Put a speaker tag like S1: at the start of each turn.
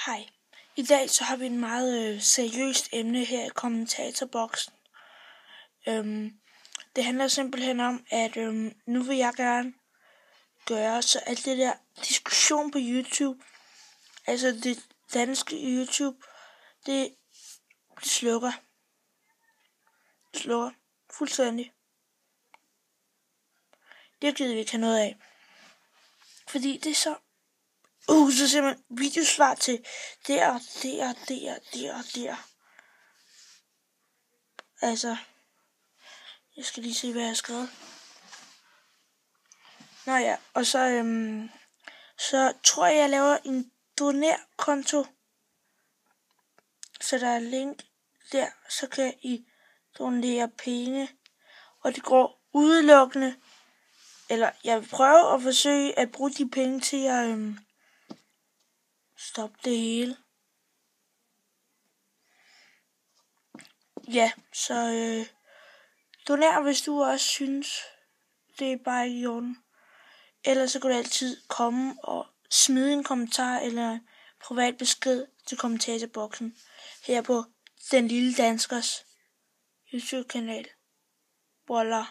S1: Hej. I dag så har vi en meget seriøst emne her i kommentatorboksen. Det handler simpelthen om, at nu vil jeg gerne gøre så alt det der diskussion på YouTube, altså det danske YouTube, det slukker fuldstændig. Det gider vi ikke have noget af. Fordi det er så ser man videosvar til der. Altså, jeg skal lige se, hvad jeg har skrevet. Nå ja, og så tror jeg laver en donerkonto. Så der er link der, så kan I donere penge. Og det går udelukkende, eller jeg vil prøve at forsøge at bruge de penge til at stoppe det hele. Ja, så doner, hvis du også synes, det er bare i orden. Ellers så kan du altid komme og smide en kommentar eller en privat besked til kommentatorboksen her på Den Lille Danskers YouTube-kanal. Voila.